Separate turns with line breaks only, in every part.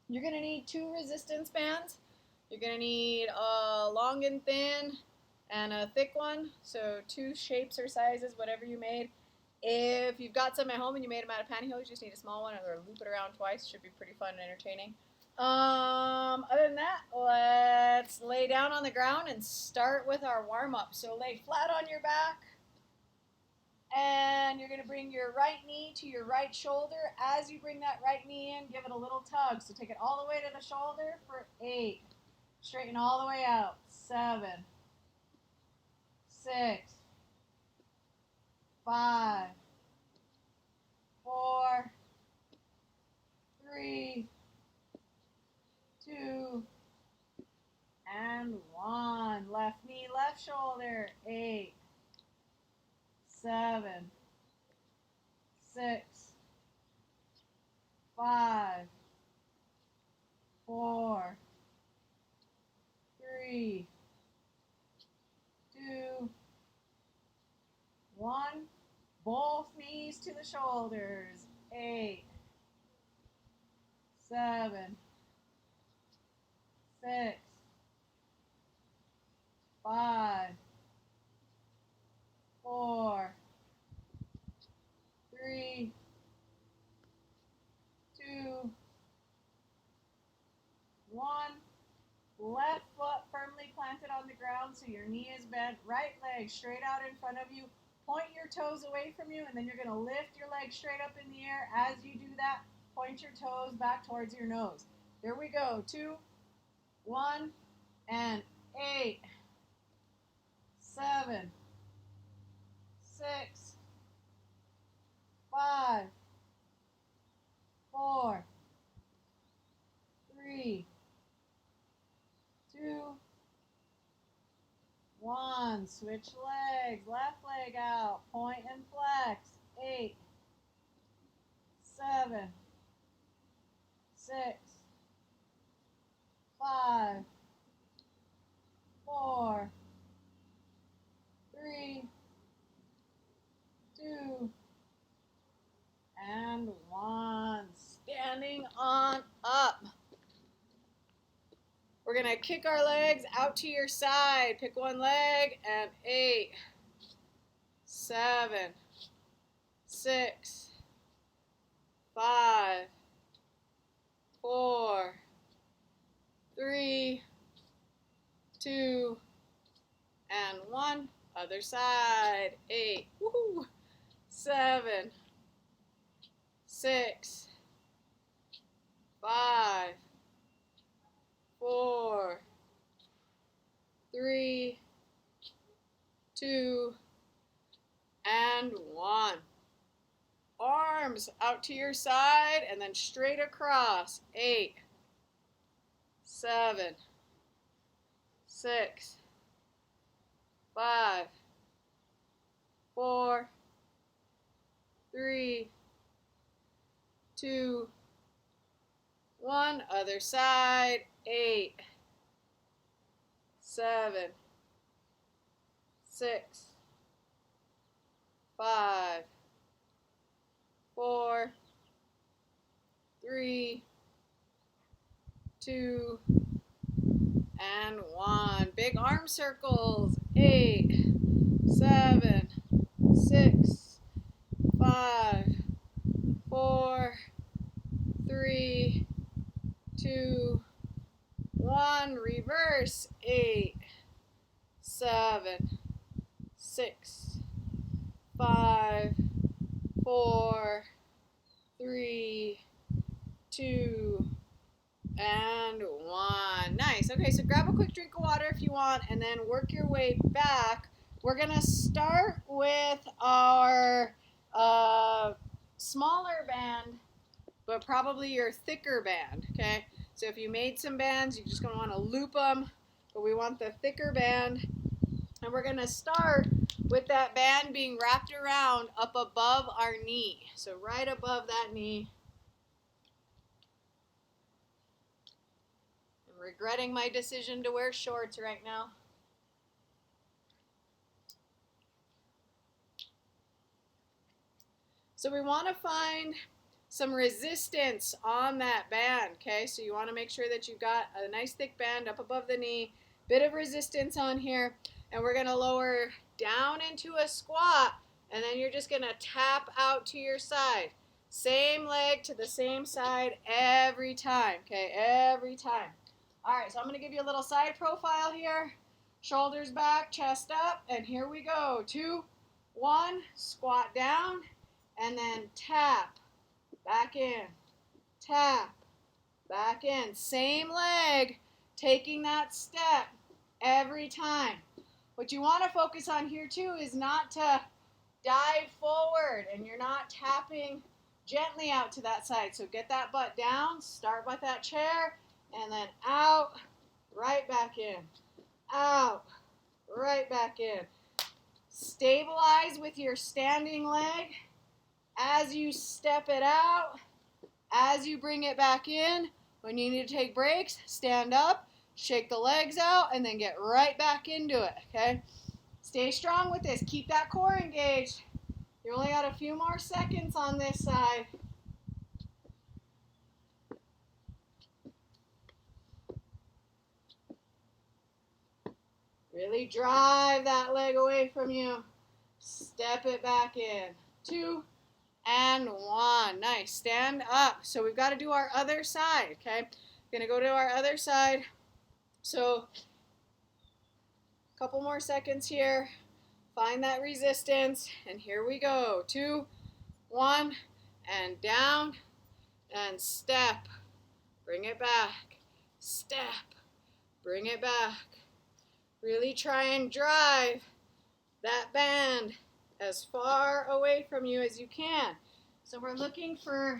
You're going to need 2 resistance bands. You're going to need a long and thin and a thick one. So 2 shapes or sizes, whatever you made. If you've got some at home and you made them out of pantyhose, you just need a small one or loop it around twice. Should be pretty fun and entertaining. Other than that, let's lay down on the ground and start with our warm-up. So lay flat on your back, and you're going to bring your right knee to your right shoulder. As you bring that right knee in, give it a little tug. So take it all the way to the shoulder for 8. Straighten all the way out. 7, 6, 5, 4, 3, 2, and 1. Left knee, left shoulder. 8, 7, 6, 5, 4, 3, 2, 1. Both knees to the shoulders. 8, 7, 6, 5, 4, 3, 2, 1. Left foot firmly planted on the ground so your knee is bent. Right leg straight out in front of you. Point your toes away from you, and then you're going to lift your leg straight up in the air. As you do that, point your toes back towards your nose. Here we go. 2, 1, and 8, 7, 6, 5, 4, 3, 2, 1. Switch legs. Left leg out. Point and flex. 8, 7, 6, 5, 4, 3, 2, and 1. Standing on up. We're going to kick our legs out to your side. Pick one leg, and 8, 7, 6, 5, 4, 3, 2, and 1. Other side. 8, woohoo, 7, 6, 5, 4, 3, 2, and 1. Arms out to your side and then straight across. 8, 7, 6, 5, 4, 3, 2, 1. Other side. 8, 7, 6, 5, 4, 3, 2, and 1. Big arm circles. 8, 7, 6, 5, 4, 3, 2, 1. Reverse. 8, 7, 6, 5, 4, 3, 2, and 1. Nice. Okay, so grab a quick drink of water if you want, and then work your way back. We're going to start with our smaller band, but probably your thicker band, okay? So if you made some bands, you're just going to want to loop them, but we want the thicker band. And we're going to start with that band being wrapped around up above our knee. So right above that knee. I'm regretting my decision to wear shorts right now. So we want to find some resistance on that band, okay? So you want to make sure that you've got a nice thick band up above the knee, bit of resistance on here, and we're going to lower down into a squat, and then you're just going to tap out to your side. Same leg to the same side every time, okay? Every time. All right, so I'm going to give you a little side profile here. Shoulders back, chest up, and here we go. 2, 1, squat down, and then tap, back in, tap, back in. Same leg, taking that step every time. What you want to focus on here too is not to dive forward, and you're not tapping gently out to that side. So get that butt down, start with that chair, and then out, right back in, out, right back in. Stabilize with your standing leg as you step it out, as you bring it back in. When you need to take breaks, stand up, shake the legs out, and then get right back into it, okay? Stay strong with this. Keep that core engaged. You only got a few more seconds on this side. Really drive that leg away from you. Step it back in. 2 and 1. Nice. Stand up. So we've got to do our other side, okay? Going to go to our other side. So a couple more seconds here. Find that resistance, and here we go. 2, 1, and down, and step. Bring it back. Step. Bring it back. Really try and drive that band as far away from you as you can. So we're looking for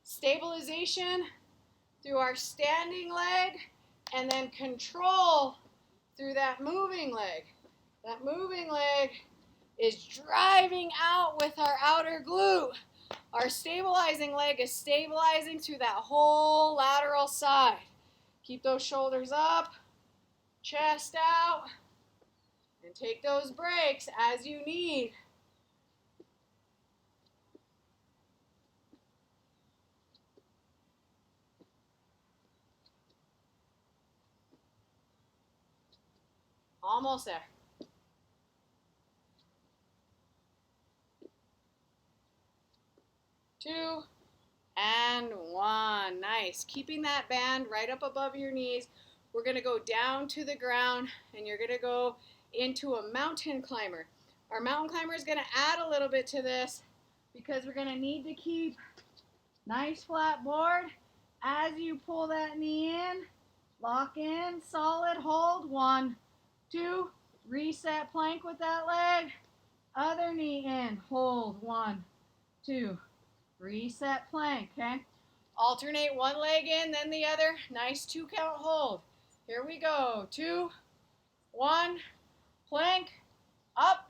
stabilization through our standing leg, and then control through that moving leg. That moving leg is driving out with our outer glute. Our stabilizing leg is stabilizing through that whole lateral side. Keep those shoulders up, chest out, and take those breaks as you need. Almost there. 2 and 1. Nice. Keeping that band right up above your knees. We're going to go down to the ground, and you're going to go into a mountain climber. Our mountain climber is going to add a little bit to this because we're going to need to keep nice flat board. As you pull that knee in, lock in, solid, hold. 1, 2, reset plank with that leg. Other knee in, hold. 1, 2, reset plank, okay? Alternate one leg in, then the other. Nice 2 count hold. Here we go. 2, 1, plank, up,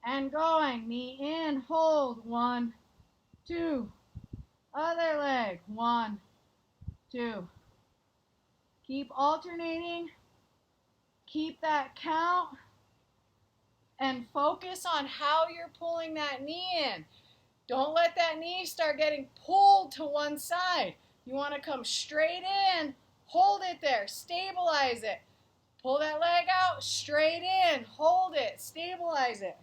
and going. Knee in, hold. 1, 2. Other leg. 1, 2. Keep alternating. Keep that count. And focus on how you're pulling that knee in. Don't let that knee start getting pulled to one side. You want to come straight in, hold it there, stabilize it. Pull that leg out, straight in, hold it, stabilize it.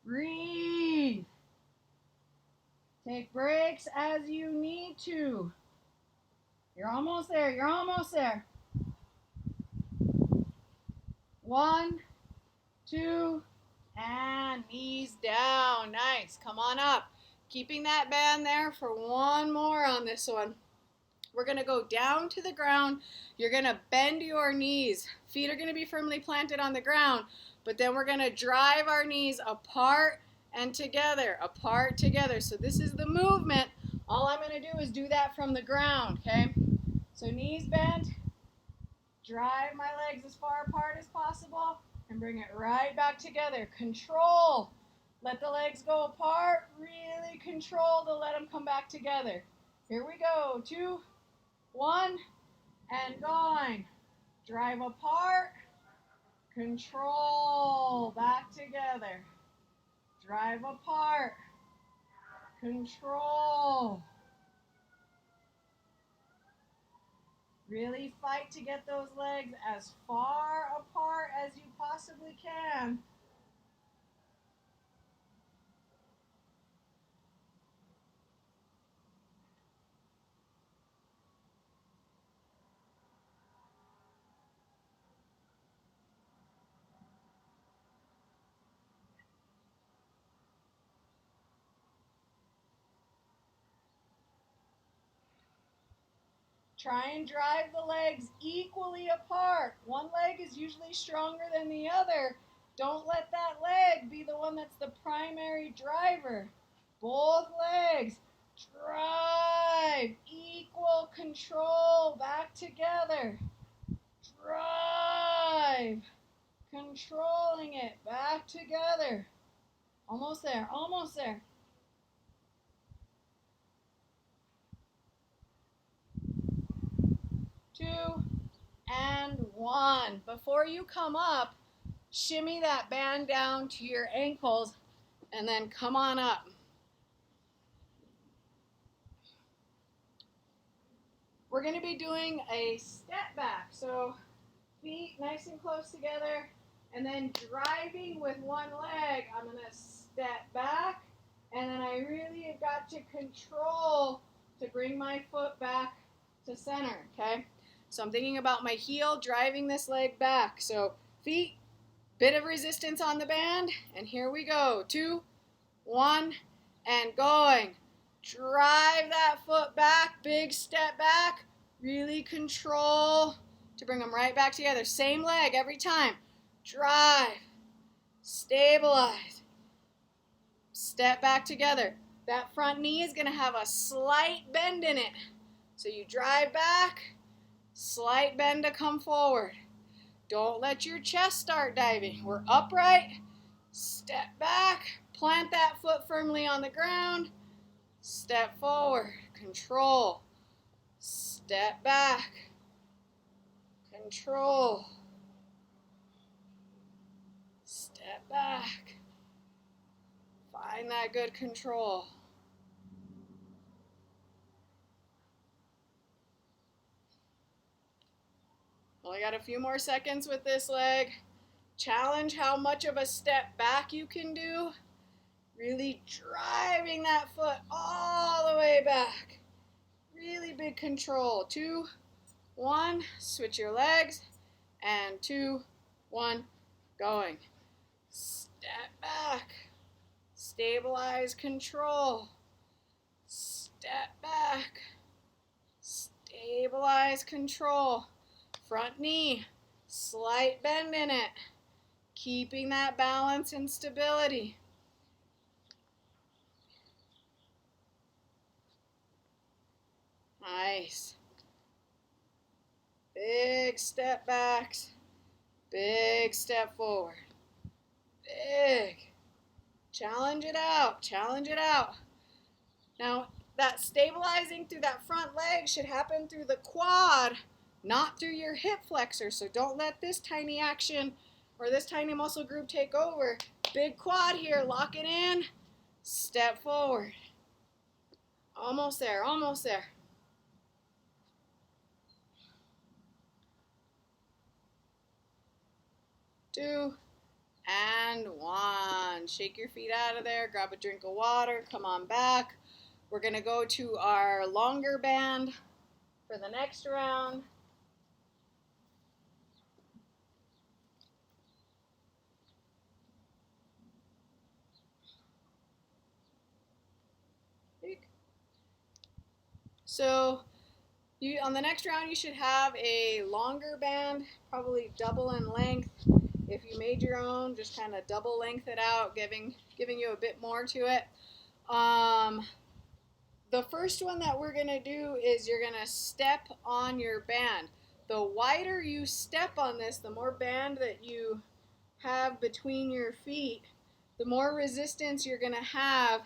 Breathe. Take breaks as you need to. You're almost there. You're almost there. 1, 2, and knees down. Nice. Come on up. Keeping that band there for one more on this one. We're going to go down to the ground. You're going to bend your knees. Feet are going to be firmly planted on the ground, but then we're going to drive our knees apart and together, apart, together. So this is the movement. All I'm going to do is do that from the ground, okay? So knees bent, Drive my legs as far apart as possible and bring it right back together. Control. Let the legs go apart. Really control to let them come back together. Here we go. 2, 1, and going. Drive apart. Control. Back together. Drive apart. Control. Really fight to get those legs as far apart as you possibly can. Try and drive the legs equally apart. One leg is usually stronger than the other. Don't let that leg be the one that's the primary driver. Both legs. Drive. Equal control. Back together. Drive. Controlling it. Back together. Almost there. Almost there. 2, and 1. Before you come up, shimmy that band down to your ankles and then come on up. We're going to be doing a step back. So feet nice and close together, and then driving with one leg. I'm going to step back, and then I really have got to control to bring my foot back to center, okay? So I'm thinking about my heel driving this leg back. So feet, bit of resistance on the band, and here we go. 2, 1, and going. Drive that foot back, big step back. Really control to bring them right back together. Same leg every time. Drive, stabilize, step back together. That front knee is going to have a slight bend in it. So you drive back, slight bend to come forward. Don't let your chest start diving. We're upright, step back, plant that foot firmly on the ground, step forward, control, step back, control, step back. Find that good control. Only got a few more seconds with this leg. Challenge how much of a step back you can do. Really driving that foot all the way back. Really big control. 2, 1, switch your legs, and 2, 1, going. Step back. Stabilize, control. Step back. Stabilize, control. Front knee, slight bend in it. Keeping that balance and stability. Nice. Big step backs. Big step forward. Big. Challenge it out. Challenge it out. Now, that stabilizing through that front leg should happen through the quad, not through your hip flexor. So don't let this tiny action or this tiny muscle group take over. Big quad here. Lock it in. Step forward. Almost there. Almost there. 2, and 1. Shake your feet out of there. Grab a drink of water. Come on back. We're going to go to our longer band for the next round. So on the next round, you should have a longer band, probably double in length. If you made your own, just kind of double length it out, giving you a bit more to it. The first one that we're going to do is you're going to step on your band. The wider you step on this, the more band that you have between your feet, the more resistance you're going to have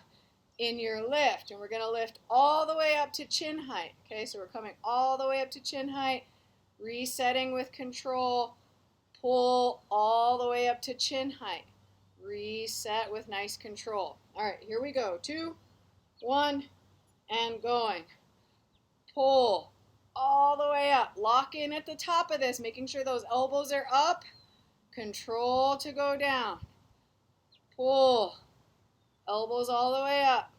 in your lift. And we're going to lift all the way up to chin height. Okay, so we're coming all the way up to chin height, resetting with control, pull all the way up to chin height, reset with nice control. All right, here we go. 2, 1, and going. Pull all the way up. Lock in at the top of this, making sure those elbows are up. Control to go down. Pull. Elbows all the way up.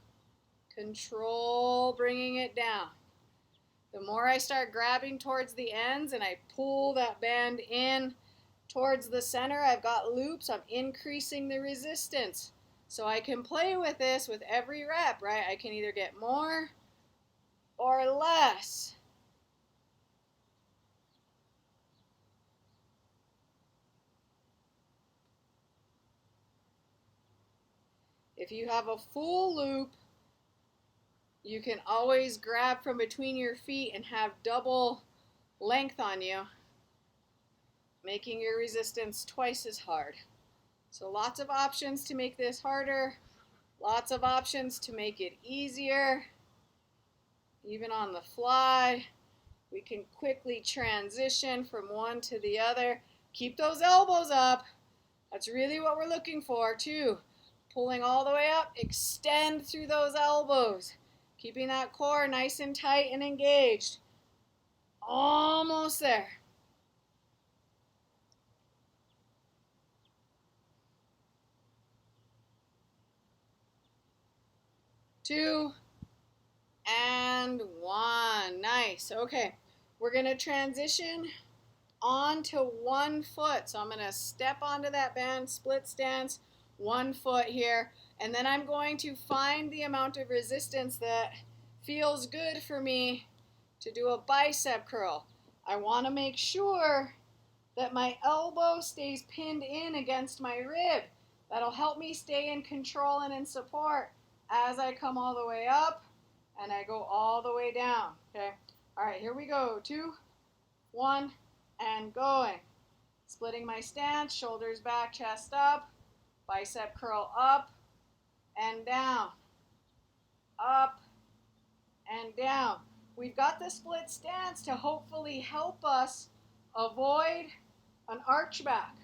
Control bringing it down. The more I start grabbing towards the ends and I pull that band in towards the center, I've got loops. I'm increasing the resistance. So I can play with this with every rep, right? I can either get more or less. If you have a full loop, you can always grab from between your feet and have double length on you, making your resistance twice as hard. So lots of options to make this harder, lots of options to make it easier. Even on the fly, we can quickly transition from one to the other. Keep those elbows up. That's really what we're looking for too. Pulling all the way up, extend through those elbows. Keeping that core nice and tight and engaged. Almost there. 2, and 1. Nice. Okay, we're going to transition onto 1 foot. So I'm going to step onto that band, split stance, 1 foot here, and then I'm going to find the amount of resistance that feels good for me to do a bicep curl. I want to make sure that my elbow stays pinned in against my rib. That'll help me stay in control and in support as I come all the way up and I go all the way down. Okay. All right, here we go. 2, 1, and going. Splitting my stance, shoulders back, chest up, bicep curl up and down, up and down. We've got the split stance to hopefully help us avoid an arch back.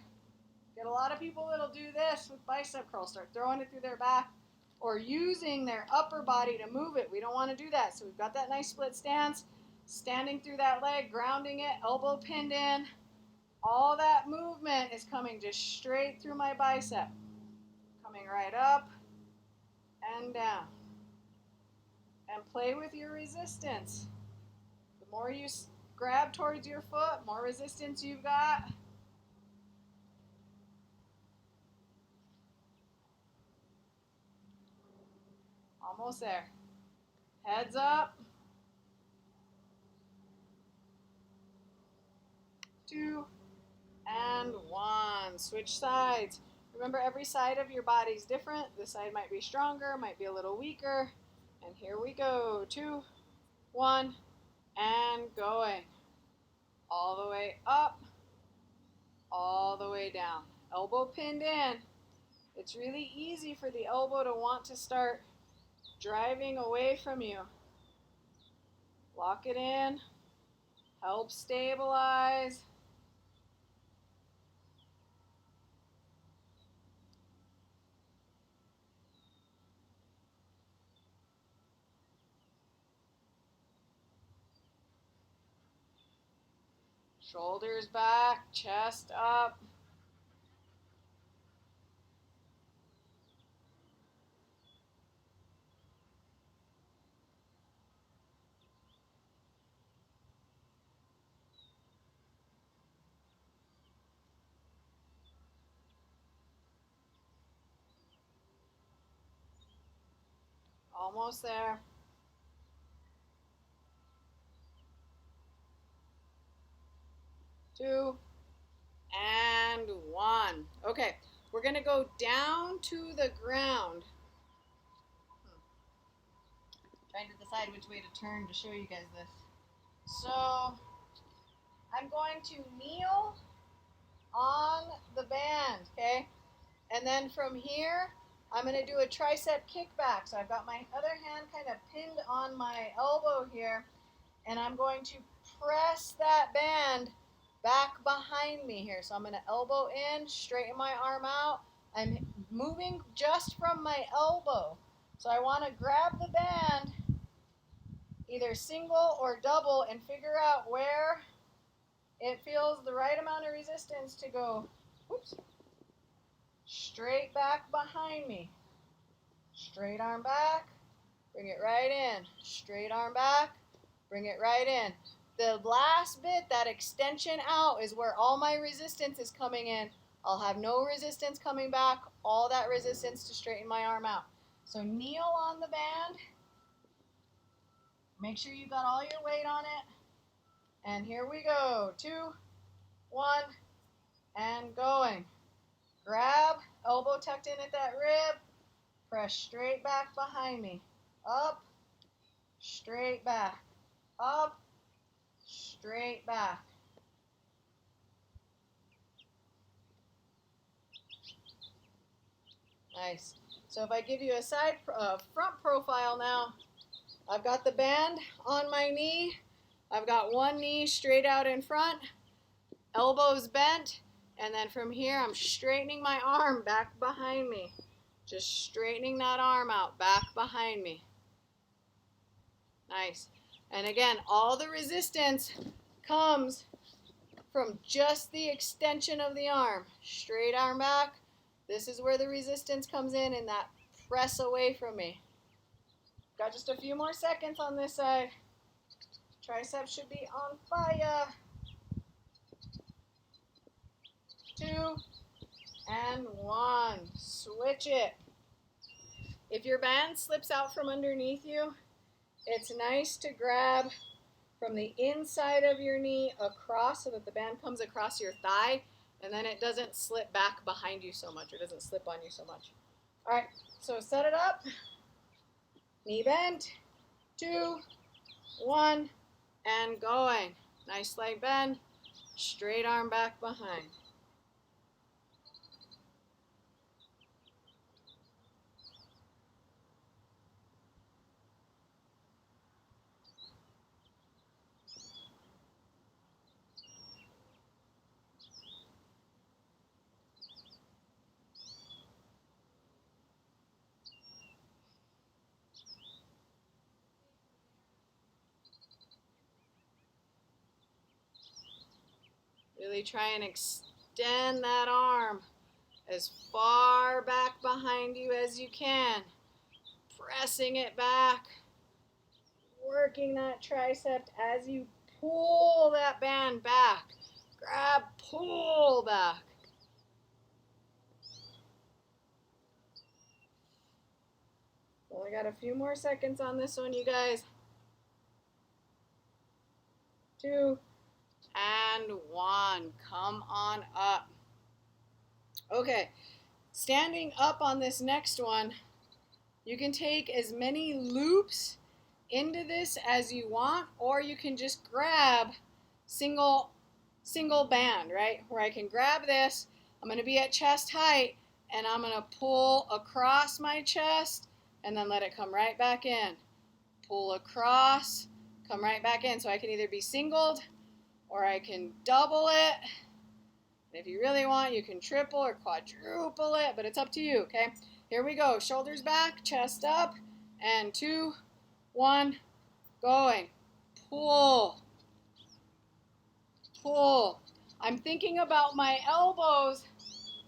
Get a lot of people that'll do this with bicep curls, start throwing it through their back or using their upper body to move it. We don't want to do that. So we've got that nice split stance, standing through that leg, grounding it, elbow pinned in. All that movement is coming just straight through my bicep. Coming right up and down. And play with your resistance. The more you grab towards your foot, more resistance you've got. Almost there. Heads up. 2, and 1. Switch sides. Remember, every side of your body's different. This side might be stronger, might be a little weaker. And here we go. 2, 1, and going. All the way up, all the way down. Elbow pinned in. It's really easy for the elbow to want to start driving away from you. Lock it in. Help stabilize. Shoulders back, chest up. Almost there. 2, and 1. Okay, we're going to go down to the ground. Trying to decide which way to turn to show you guys this. So, I'm going to kneel on the band, okay? And then from here, I'm going to do a tricep kickback. So I've got my other hand kind of pinned on my elbow here, and I'm going to press that band back behind me here. So I'm going to elbow in, straighten my arm out. I'm moving just from my elbow. So I want to grab the band, either single or double, and figure out where it feels the right amount of resistance to go, whoops, straight back behind me. Straight arm back, bring it right in. Straight arm back, bring it right in. The last bit, that extension out, is where all my resistance is coming in. I'll have no resistance coming back, all that resistance to straighten my arm out. So kneel on the band. Make sure you got all your weight on it. And here we go. 2, 1, and going. Grab, elbow tucked in at that rib. Press straight back behind me. Up, straight back. Up, straight back. Nice. So if I give you a front profile now, I've got the band on my knee. I've got one knee straight out in front, elbows bent, and then from here I'm straightening my arm back behind me. Just straightening that arm out back behind me. Nice. And again, all the resistance comes from just the extension of the arm. Straight arm back. This is where the resistance comes in that press away from me. Got just a few more seconds on this side. Triceps should be on fire. 2 and 1. Switch it. If your band slips out from underneath you, it's nice to grab from the inside of your knee across so that the band comes across your thigh, and then it doesn't slip back behind you so much, or doesn't slip on you so much. All right, so set it up. Knee bent. 2, 1, and going. Nice slight bend. Straight arm back behind. Really try and extend that arm as far back behind you as you can. Pressing it back. Working that tricep as you pull that band back. Grab, pull back. Only got a few more seconds on this one, you guys. 2 and 1. Come on up. Okay, standing up on this next one, you can take as many loops into this as you want, or you can just grab single band, right? Where I can grab this, I'm going to be at chest height, and I'm going to pull across my chest, and then let it come right back in. Pull across, come right back in. So I can either be singled, or I can double it. And if you really want, you can triple or quadruple it, but it's up to you, okay? Here we go. Shoulders back, chest up, and 2, 1, going. Pull. Pull. I'm thinking about my elbows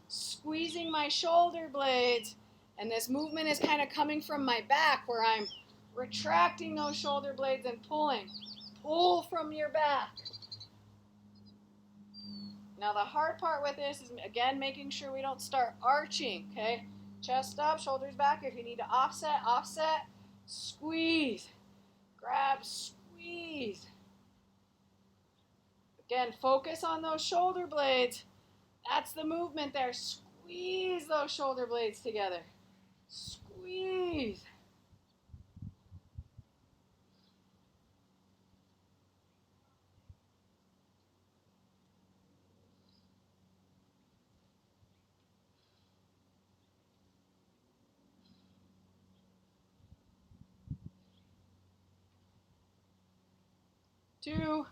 squeezing my shoulder blades, and this movement is kind of coming from my back where I'm retracting those shoulder blades and pulling. Pull from your back. Now the hard part with this is, again, making sure we don't start arching, okay? Chest up, shoulders back. If you need to offset, offset. Squeeze. Grab, squeeze. Again, focus on those shoulder blades. That's the movement there. Squeeze those shoulder blades together. Squeeze. 2,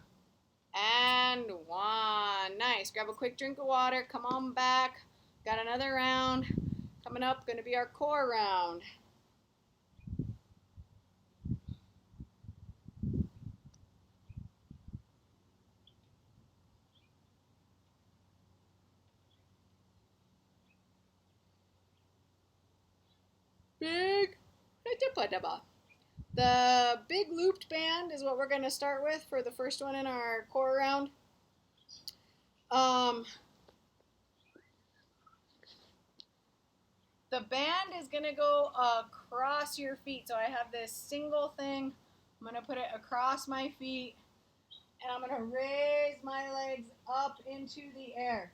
and 1. Nice. Grab a quick drink of water. Come on back. Got another round. Coming up, going to be our core round. Big. The big looped band is what we're going to start with for the first one in our core round. The band is going to go across your feet. So I have this single thing. I'm going to put it across my feet, and I'm going to raise my legs up into the air.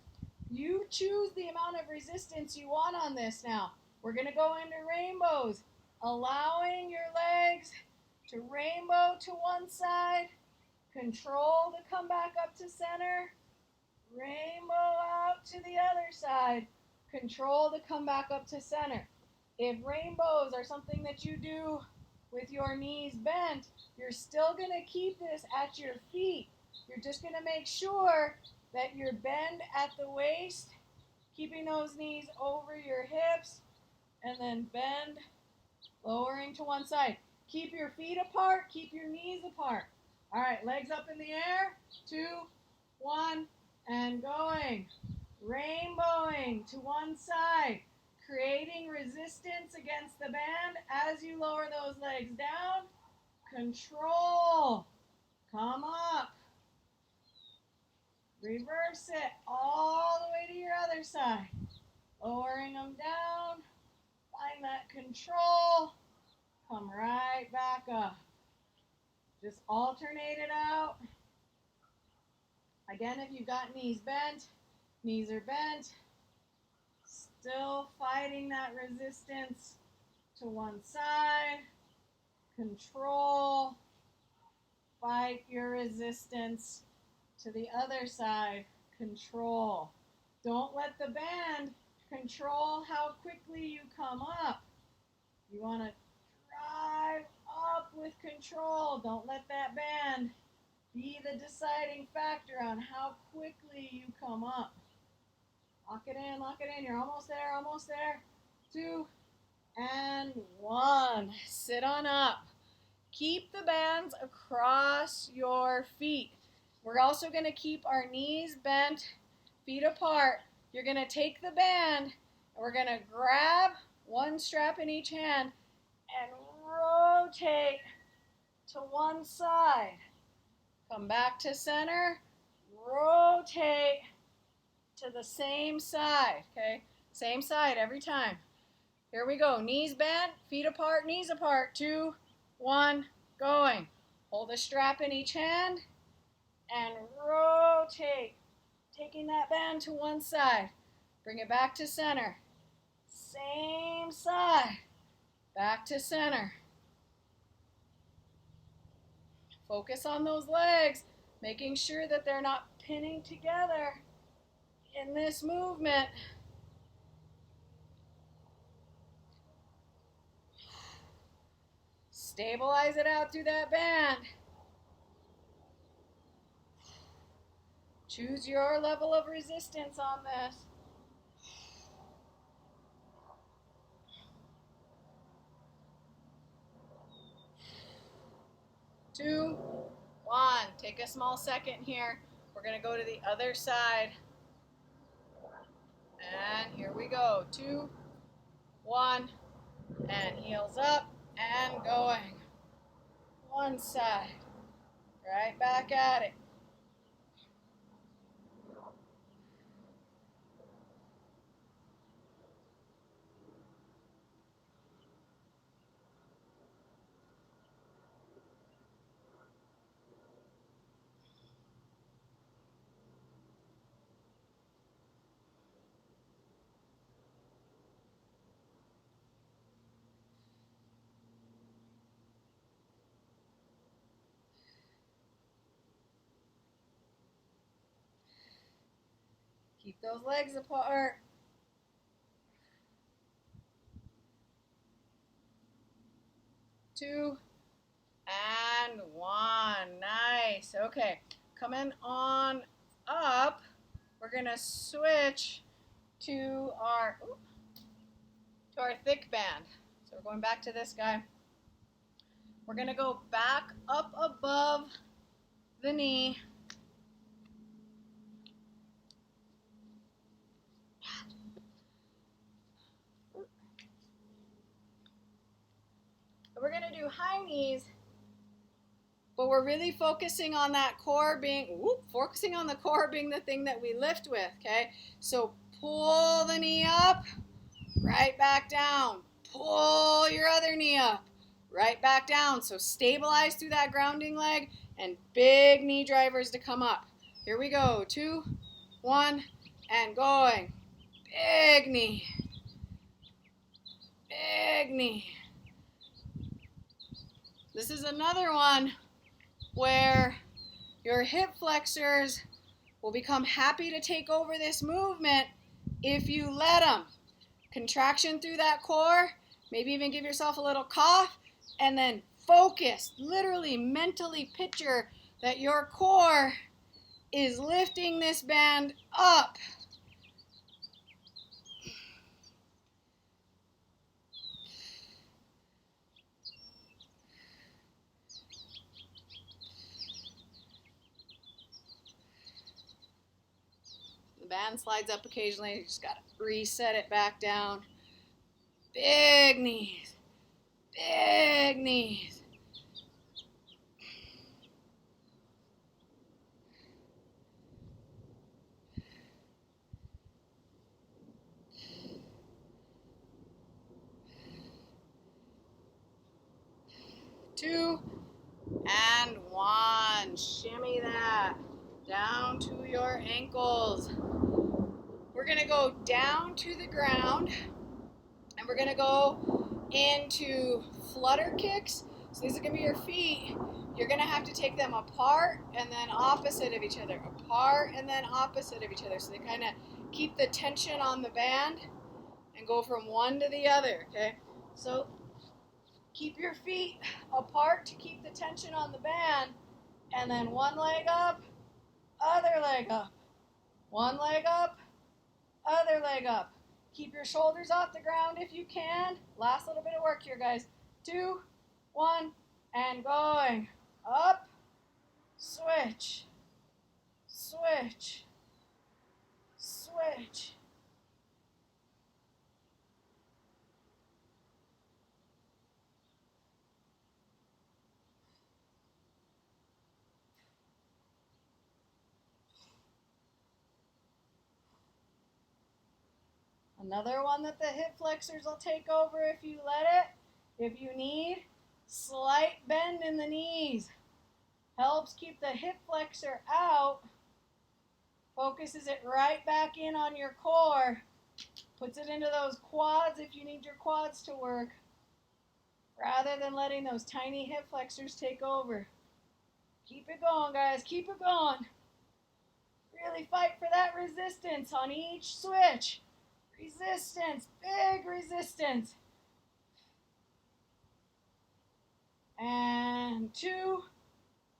You choose the amount of resistance you want on this now. We're going to go into rainbows, allowing your legs to rainbow to one side, control to come back up to center, rainbow out to the other side, control to come back up to center. If rainbows are something that you do with your knees bent, you're still going to keep this at your feet. You're just going to make sure that you're bend at the waist, keeping those knees over your hips, and then bend, lowering to one side. Keep your feet apart, keep your knees apart. All right, legs up in the air. 2, 1, and going. Rainbowing to one side, creating resistance against the band as you lower those legs down. Control. Come up. Reverse it all the way to your other side. Lowering them down. Find that control. Come right back up. Just alternate it out. Again, if you've got knees bent, knees are bent. Still fighting that resistance to one side. Control. Fight your resistance to the other side. Control. Don't let the band control how quickly you come up. You want to drive up with control. Don't let that band be the deciding factor on how quickly you come up. Lock it in, lock it in. You're almost there, almost there. 2, and 1. Sit on up. Keep the bands across your feet. We're also going to keep our knees bent, feet apart. You're going to take the band, and we're going to grab one strap in each hand and rotate to one side. Come back to center. Rotate to the same side, okay? Same side every time. Here we go. Knees bent, feet apart, knees apart. 2, 1, going. Hold a strap in each hand and rotate. Taking that band to one side. Bring it back to center. Same side. Back to center. Focus on those legs, making sure that they're not pinning together in this movement. Stabilize it out through that band. Choose your level of resistance on this. 2, 1. Take a small second here. We're going to go to the other side. And here we go. 2, 1. And heels up and going. One side. Right back at it. Keep those legs apart. 2, and 1. Nice. Nice. Okay. Coming on up, we're going to switch to our thick band. So we're going back to this guy. We're going to go back up above the knee. We're going to do high knees, but we're really focusing on that core being, the thing that we lift with, okay? So pull the knee up, right back down. Pull your other knee up, right back down. So stabilize through that grounding leg and big knee drivers to come up. Here we go. 2, 1, and going. Big knee. Big knee. This is another one where your hip flexors will become happy to take over this movement if you let them. Contraction through that core, maybe even give yourself a little cough, and then focus, literally mentally picture that your core is lifting this band up. The band slides up occasionally, you just gotta reset it back down. Big knees, big knees. Two and one. Shimmy that down to your ankles. We're gonna go down to the ground and we're gonna go into flutter kicks. So these are gonna be your feet. You're gonna have to take them apart and then opposite of each other. Apart and then opposite of each other. So they kind of keep the tension on the band and go from one to the other, okay? So keep your feet apart to keep the tension on the band, and then one leg up, other leg up. One leg up, other leg up. Keep your shoulders off the ground if you can. Last little bit of work here, guys. 2, 1, and going. Up, switch, switch, switch. Another one that the hip flexors will take over if you let it. If you need, slight bend in the knees. Helps keep the hip flexor out. Focuses it right back in on your core. Puts it into those quads if you need your quads to work. Rather than letting those tiny hip flexors take over. Keep it going, guys. Keep it going. Really fight for that resistance on each switch. Resistance, big resistance. And 2,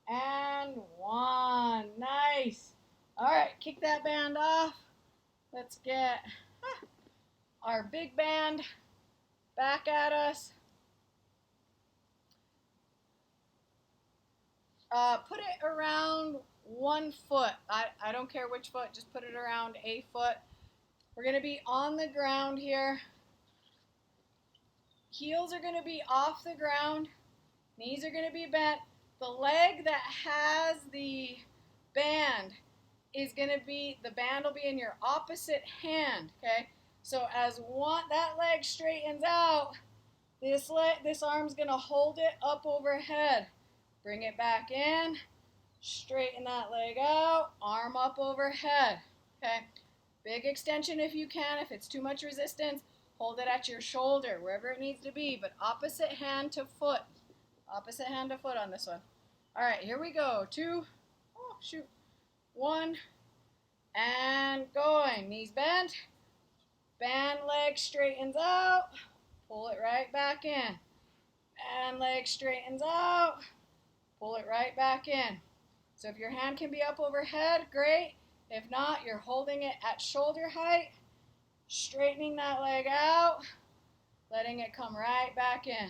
and 1. Nice. All right, kick that band off. Let's get our big band back at us. Put it around 1 foot. I don't care which foot, just put it around a foot. We're going to be on the ground here. Heels are going to be off the ground. Knees are going to be bent. The leg that has the band is going to be, the band will be in your opposite hand, okay? So as that leg straightens out, this arm's going to hold it up overhead. Bring it back in, straighten that leg out, arm up overhead, okay? Big extension if you can. If it's too much resistance, hold it at your shoulder, wherever it needs to be, but opposite hand to foot. Opposite hand to foot on this one. All right, here we go. 2, 1, and going. Knees bent. Band leg straightens out. Pull it right back in. Band leg straightens out. Pull it right back in. So if your hand can be up overhead, great. If not, you're holding it at shoulder height, straightening that leg out, letting it come right back in.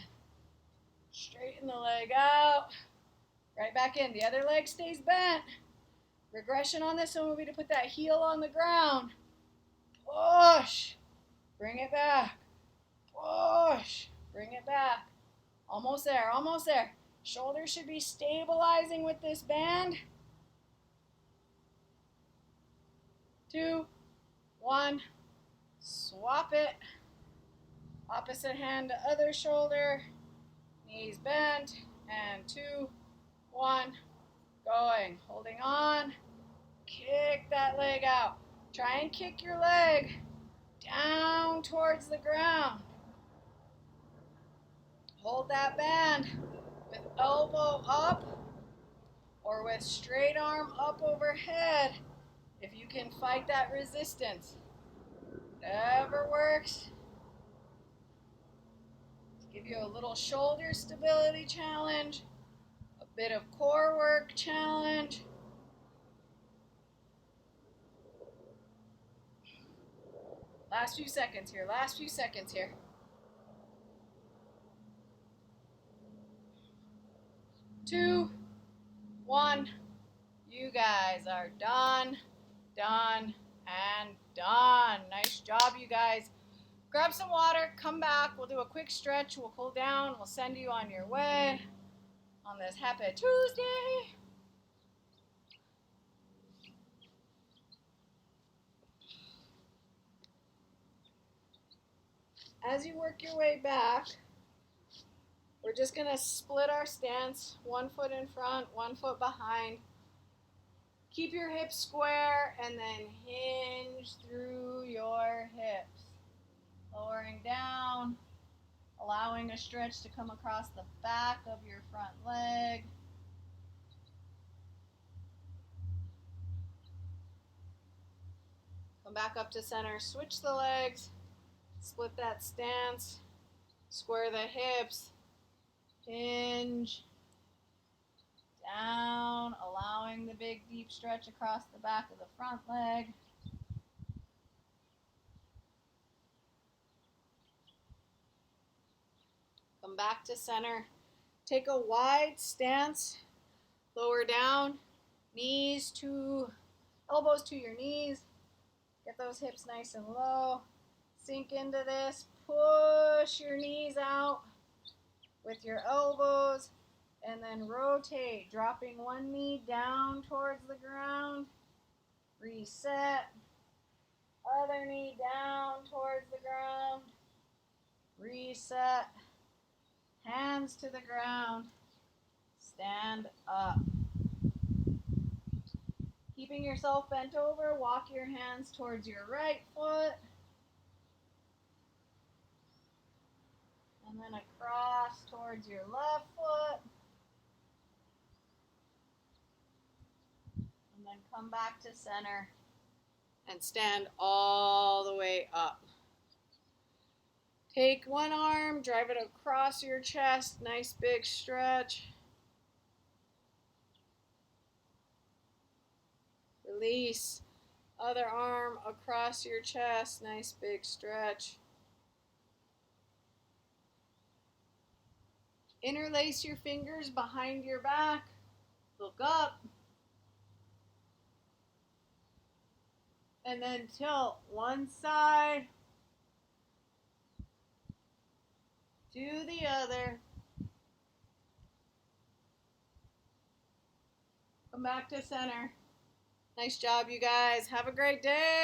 Straighten the leg out, right back in. The other leg stays bent. Regression on this one will be to put that heel on the ground. Push. Bring it back. Push. Bring it back. Almost there, almost there. Shoulders should be stabilizing with this band. 2, 1. Swap it. Opposite hand to other shoulder. Knees bent. And 2, 1. Going. Holding on. Kick that leg out. Try and kick your leg down towards the ground. Hold that band with elbow up or with straight arm up overhead if you can fight that resistance. Whatever works. Give you a little shoulder stability challenge, a bit of core work challenge. Last few seconds here, last few seconds here. 2, 1. You guys are done, done, and done. Nice job, you guys. Grab some water, come back. We'll do a quick stretch. We'll cool down. We'll send you on your way on this Happy Tuesday. As you work your way back, we're just going to split our stance, 1 foot in front, 1 foot behind. Keep your hips square and then hinge through your hips. Lowering down, allowing a stretch to come across the back of your front leg. Come back up to center, switch the legs, split that stance, square the hips, hinge, down, allowing the big deep stretch across the back of the front leg. Come back to center. Take a wide stance, lower down, knees to, elbows to your knees. Get those hips nice and low. Sink into this, push your knees out with your elbows, and then rotate, dropping one knee down towards the ground. Reset. Other knee down towards the ground. Reset. Hands to the ground. Stand up. Keeping yourself bent over, walk your hands towards your right foot. And then across towards your left foot. And then come back to center and stand all the way up. Take one arm, drive it across your chest, nice big stretch. Release. Other arm across your chest, nice big stretch. Interlace your fingers behind your back. Look up. And then tilt one side to the other. Come back to center. Nice job, you guys. Have a great day.